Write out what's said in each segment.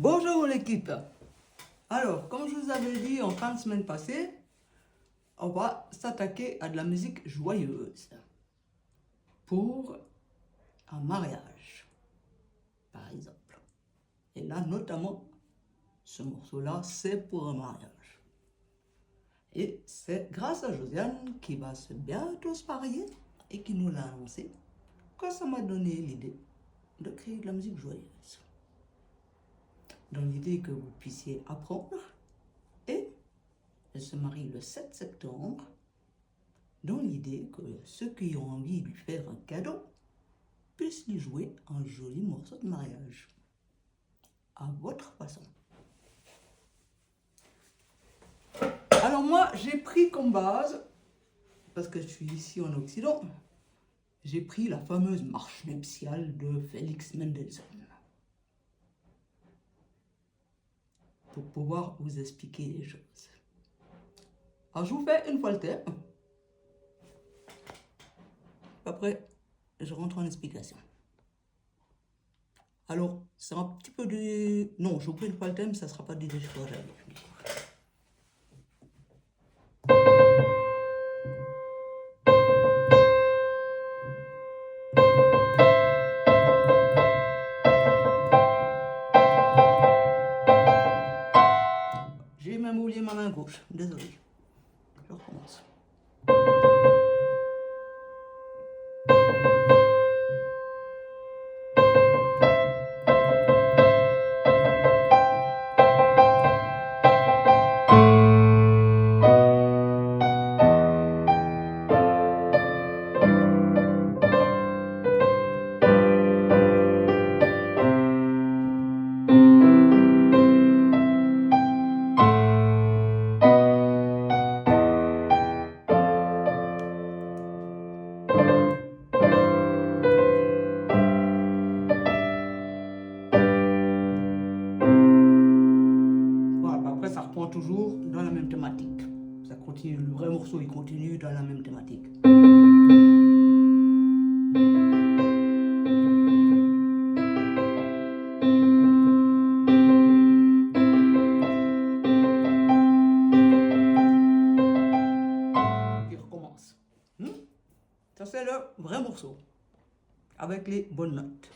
Bonjour l'équipe. Alors, comme je vous avais dit en fin de semaine passée, on va s'attaquer à de la musique joyeuse pour un mariage, par exemple. Et là, notamment, ce morceau-là, c'est pour un mariage. Et c'est grâce à Josiane qui va bientôt se marier et qui nous l'a annoncé que ça m'a donné l'idée de créer de la musique joyeuse. Dans l'idée que vous puissiez apprendre. Et elle se marie le 7 septembre, dans l'idée que ceux qui ont envie de lui faire un cadeau puissent lui jouer un joli morceau de mariage, à votre façon. Alors moi, j'ai pris comme base, parce que je suis ici en Occident, j'ai pris la fameuse marche nuptiale de Félix Mendelssohn. Pour pouvoir vous expliquer les choses. Alors je vous fais une fois le thème. Après, je rentre en explication. Alors, c'est un petit peu de... Non, je vous fais une fois le thème, ça ne sera pas du déchiffrage. J'ai même oublié ma main gauche, désolé. Je recommence. Voilà, après ça reprend toujours dans la même thématique. Ça continue, le vrai morceau il continue dans la même thématique. Il recommence. Ça c'est le vrai morceau, avec les bonnes notes.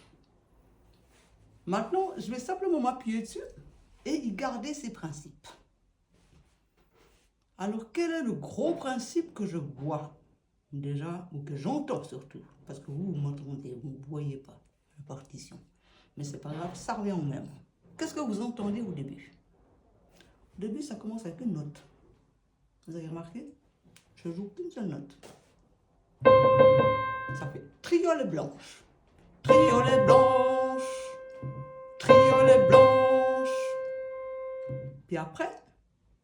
Maintenant, je vais simplement m'appuyer dessus et y garder ces principes. Alors, quel est le gros principe que je vois déjà, ou que j'entends surtout? Parce que vous m'entendez, vous ne voyez pas la partition. Mais c'est pas grave, ça revient au même. Qu'est-ce que vous entendez au début? Au début, ça commence avec une note. Vous avez remarqué? Je joue qu'une seule note. Ça fait triolet blanche. Triolet blanche. Triolet blanche. Puis après,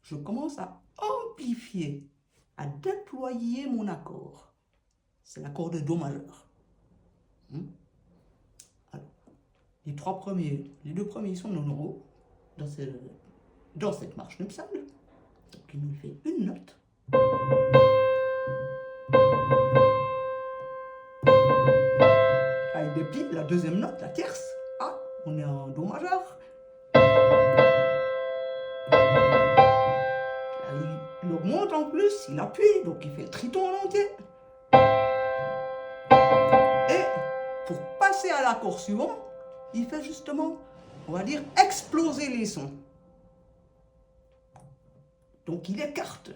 je commence à amplifier, à déployer mon accord. C'est l'accord de Do majeur. Alors, les deux premiers sont non euros dans cette marche nuptiale. Donc il nous fait une note. Avec des plis, la deuxième note, la tierce. Ah, on est en Do majeur. Il augmente en plus, il appuie, donc il fait le triton en entier. Et pour passer à l'accord suivant, il fait justement, on va dire, exploser les sons. Donc il écarte.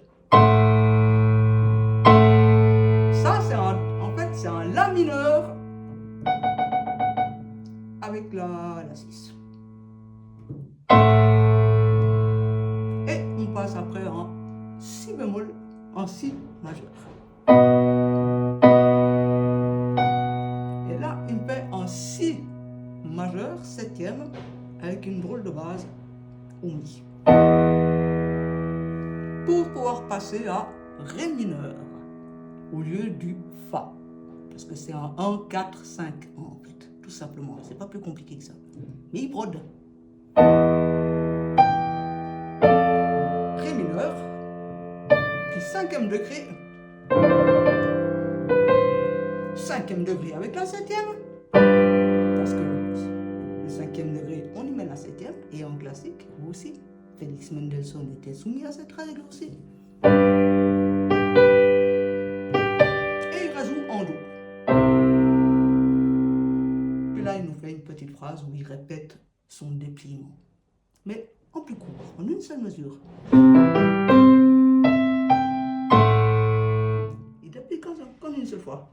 Ça, c'est un La mineur avec la 6. Et on passe après en Si bémol, en Si majeur. Et là, il me fait un Si majeur, septième, avec une drôle de base au Mi. Pour pouvoir passer à Ré mineur, au lieu du Fa. Parce que c'est un 1, 4, 5 en fait, tout simplement. C'est pas plus compliqué que ça. Mais il brode. Ré mineur, puis cinquième degré. Cinquième degré avec la septième. Parce que le cinquième degré, on y met la septième. septième et en classique aussi. Félix Mendelssohn était soumis à cette règle aussi. Et il résout en Do. Puis là, il nous fait une petite phrase où il répète son dépliement. Mais en plus court, en une seule mesure. Il déplie qu'en une seule fois.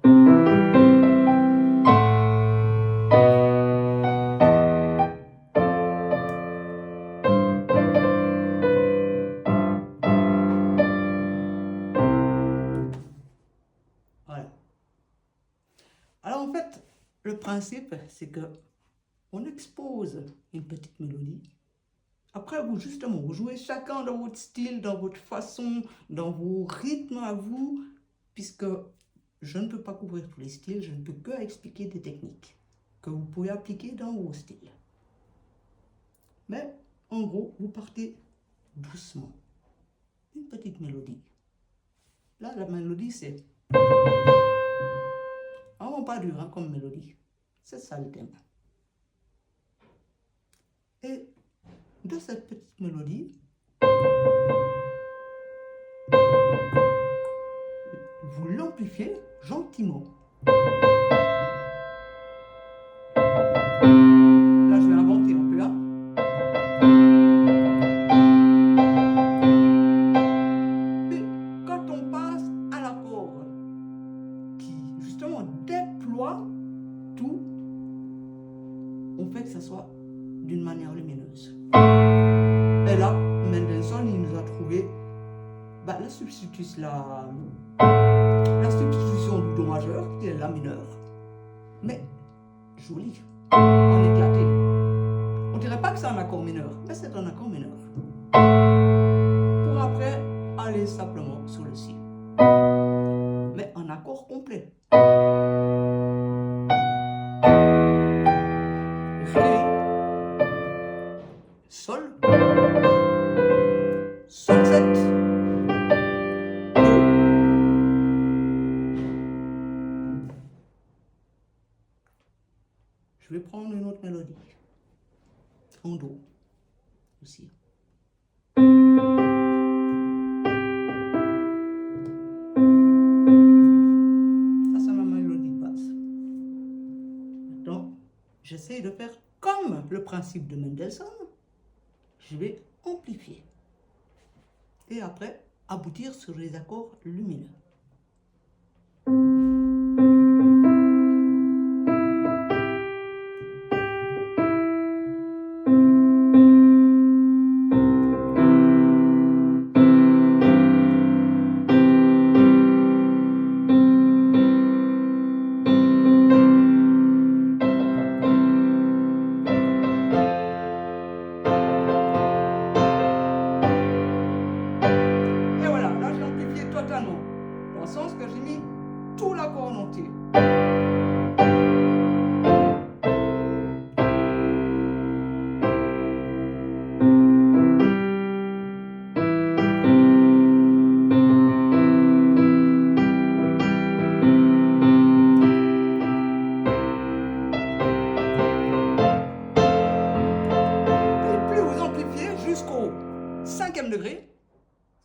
Voilà. Alors en fait, le principe, c'est que on expose une petite mélodie. Après, vous jouez chacun dans votre style, dans votre façon, dans vos rythmes à vous, puisque je ne peux pas couvrir tous les styles, je ne peux que expliquer des techniques que vous pouvez appliquer dans vos styles. Mais en gros, vous partez doucement. Une petite mélodie. Là, la mélodie, c'est vraiment pas dur comme mélodie. C'est ça le thème. Et de cette petite mélodie, vous l'amplifiez gentiment. Là, je vais inventer un peu. Puis, quand on passe à l'accord qui, justement, déploie tout, on fait que ça soit d'une manière lumineuse. Et là, Mendelssohn, il nous a trouvé la substitution du Do majeur, qui est la mineur, mais jolie, en éclaté. On dirait pas que c'est un accord mineur, mais c'est un accord mineur. Pour après aller simplement sur le Si. Mais un accord complet. Ré, Sol, Sol 7, Do. Je vais prendre une autre mélodie. En Do aussi. Ça, c'est ma mélodie de base. Maintenant, j'essaie de faire comme le principe de Mendelssohn. Je vais amplifier. Et après, aboutir sur les accords lumineux. Et voilà, là j'ai amplifié totalement, dans le sens que j'ai mis tout l'accord en entier. Et plus vous amplifiez jusqu'au 5e degré,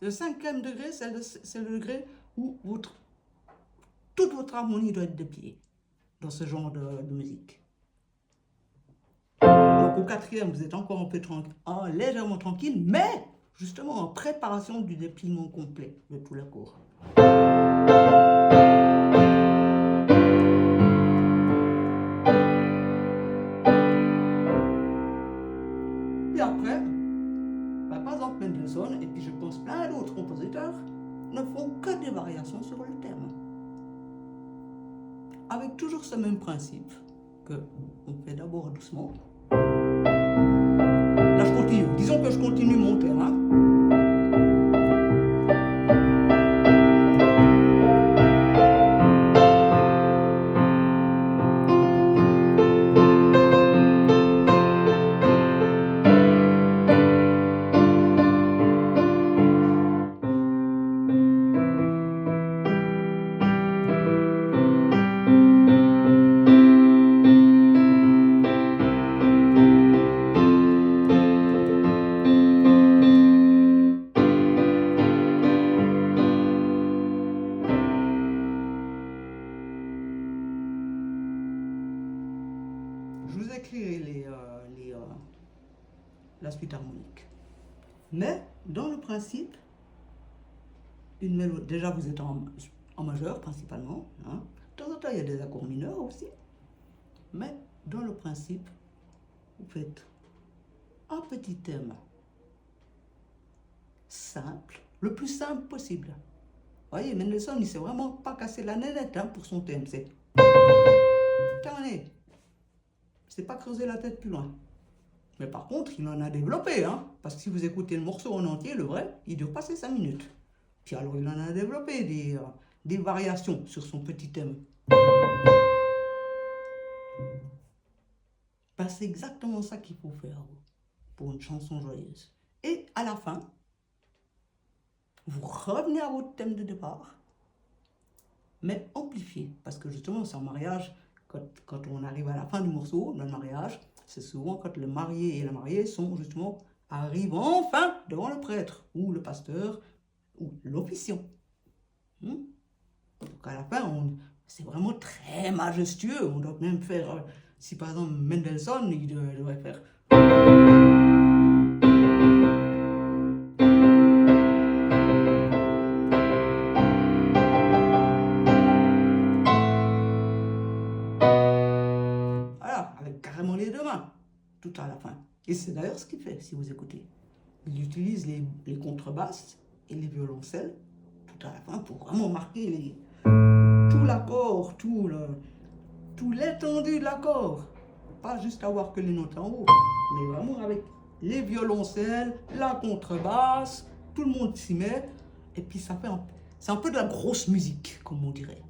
le 5e degré, c'est le degré où toute votre harmonie doit être dépliée dans ce genre de musique. Donc au 4e, vous êtes encore un peu légèrement tranquille, mais justement en préparation du dépliement complet de tout l'accord. Puis après, par exemple Mendelssohn, et puis je pense plein d'autres compositeurs, ne font que des variations sur le thème. Avec toujours ce même principe, que on fait d'abord doucement. Là je continue, disons que je continue mon thème. la suite harmonique. Mais dans le principe, une mélodie, déjà vous êtes en majeur principalement, hein. De temps en temps il y a des accords mineurs aussi, mais dans le principe, vous faites un petit thème simple, le plus simple possible. Vous voyez, Mendelssohn, il ne s'est vraiment pas cassé la nénette hein, pour son thème, c'est terminé. C'est pas creuser la tête plus loin. Mais par contre, il en a développé, hein, parce que si vous écoutez le morceau en entier, le vrai, il dure passer 5 minutes. Puis alors, il en a développé des variations sur son petit thème. Ben, c'est exactement ça qu'il faut faire pour une chanson joyeuse. Et à la fin, vous revenez à votre thème de départ, mais amplifié. Parce que justement, c'est en mariage, quand on arrive à la fin du morceau, dans le mariage, c'est souvent quand le marié et la mariée sont justement arrivent enfin devant le prêtre, ou le pasteur, ou l'officiant. Donc à la fin, c'est vraiment très majestueux. On doit même faire, si par exemple Mendelssohn, il devrait faire... Voilà, avec carrément les deux mains, tout à la fin. Et c'est d'ailleurs ce qu'il fait, si vous écoutez. Il utilise les contrebasses et les violoncelles, tout à la fin, pour vraiment marquer tout l'accord, tout l'étendue de l'accord. Pas juste avoir que les notes en haut, mais vraiment avec les violoncelles, la contrebasse, tout le monde s'y met, et puis ça fait c'est un peu de la grosse musique, comme on dirait.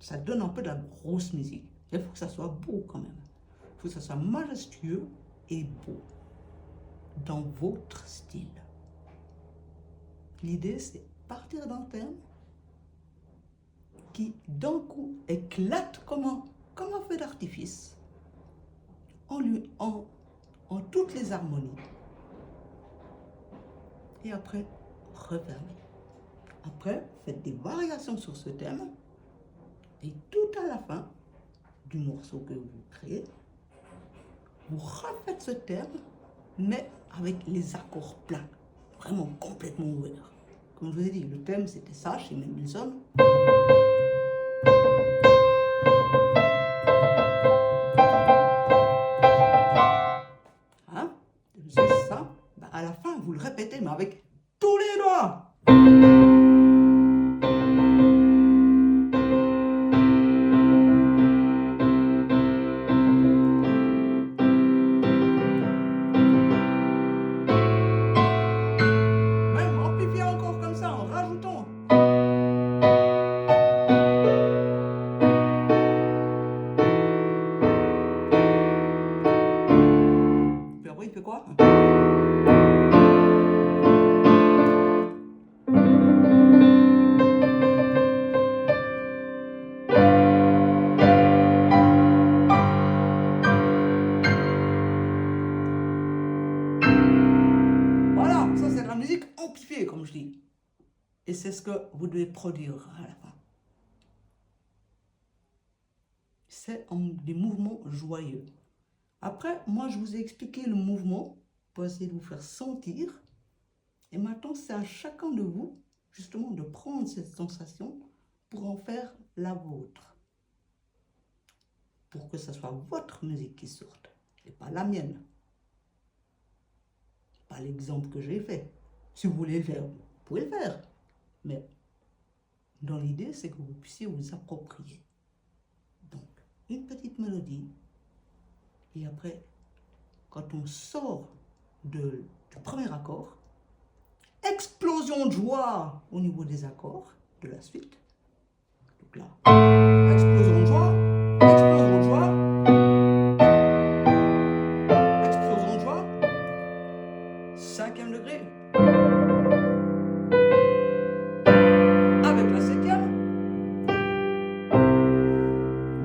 Ça donne un peu de la grosse musique. Il faut que ça soit beau quand même. Il faut que ça soit majestueux et beau, dans votre style. L'idée, c'est partir d'un thème qui, d'un coup, éclate comme un feu d'artifice, en toutes les harmonies. Et après, refermez. Après, faites des variations sur ce thème. Et tout à la fin du morceau que vous créez, vous refaites ce thème, mais avec les accords pleins, vraiment complètement ouverts. Comme je vous ai dit, le thème c'était ça chez Mendelssohn. Hein? C'est ça. Ben, à la fin, vous le répétez, mais avec tous les doigts. Même amplifier encore comme ça, en rajoutant. Puis après, il fait quoi? Voilà, ça c'est de la musique amplifiée, comme je dis. Et c'est ce que vous devez produire à la fin. C'est des mouvements joyeux. Après, moi, je vous ai expliqué le mouvement pour essayer de vous faire sentir. Et maintenant, c'est à chacun de vous, justement, de prendre cette sensation pour en faire la vôtre. Pour que ce soit votre musique qui sorte, et pas la mienne. Pas l'exemple que j'ai fait. Si vous voulez le faire, vous pouvez le faire. Mais dans l'idée, c'est que vous puissiez vous approprier. Donc, une petite mélodie. Et après, quand on sort du premier accord, explosion de joie au niveau des accords de la suite. Donc là, explosion de joie, explosion de joie, explosion de joie, 5e degré. Avec la 7e,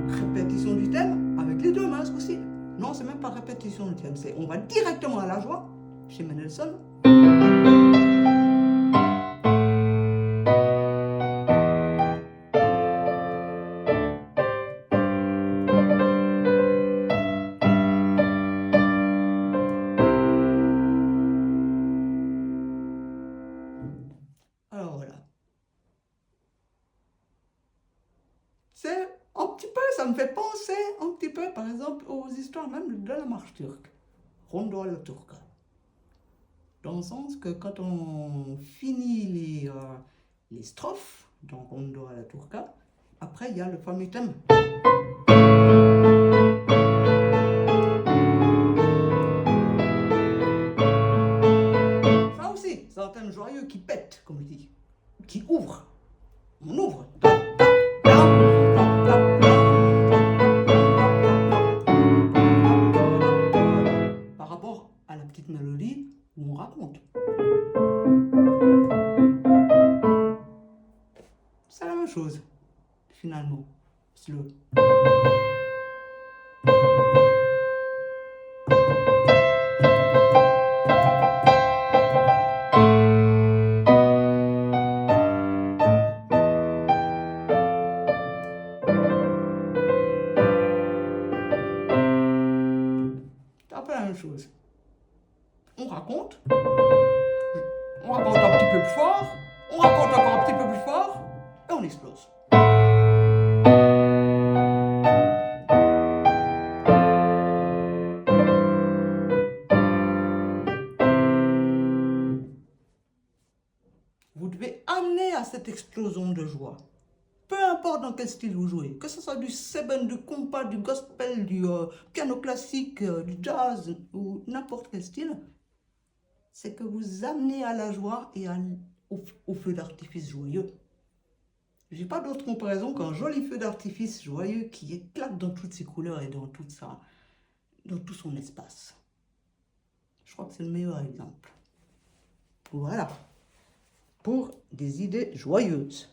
répétition du thème avec les deux mains aussi. Non, c'est même pas répétition du thème, on va directement à la joie chez Mendelssohn. par exemple aux histoires même de la marche turque, Rondo alla turca. Dans le sens que quand on finit les strophes dans Rondo alla turca, après il y a le fameux thème. Ça aussi, c'est un thème joyeux qui pète, comme je dis, qui ouvre. On ouvre. Par rapport à la petite mélodie où on raconte. C'est la même chose, finalement. Slow. C'est un peu la même chose. On raconte un petit peu plus fort, on raconte encore un petit peu plus fort, et on explose. Vous devez amener à cette explosion de joie. Peu importe dans quel style vous jouez, que ce soit du seven, du compas, du gospel, du piano classique, du jazz ou n'importe quel style, c'est que vous amenez à la joie et au feu d'artifice joyeux. Je n'ai pas d'autre comparaison qu'un joli feu d'artifice joyeux qui éclate dans toutes ses couleurs et dans tout son espace. Je crois que c'est le meilleur exemple. Voilà, pour des idées joyeuses.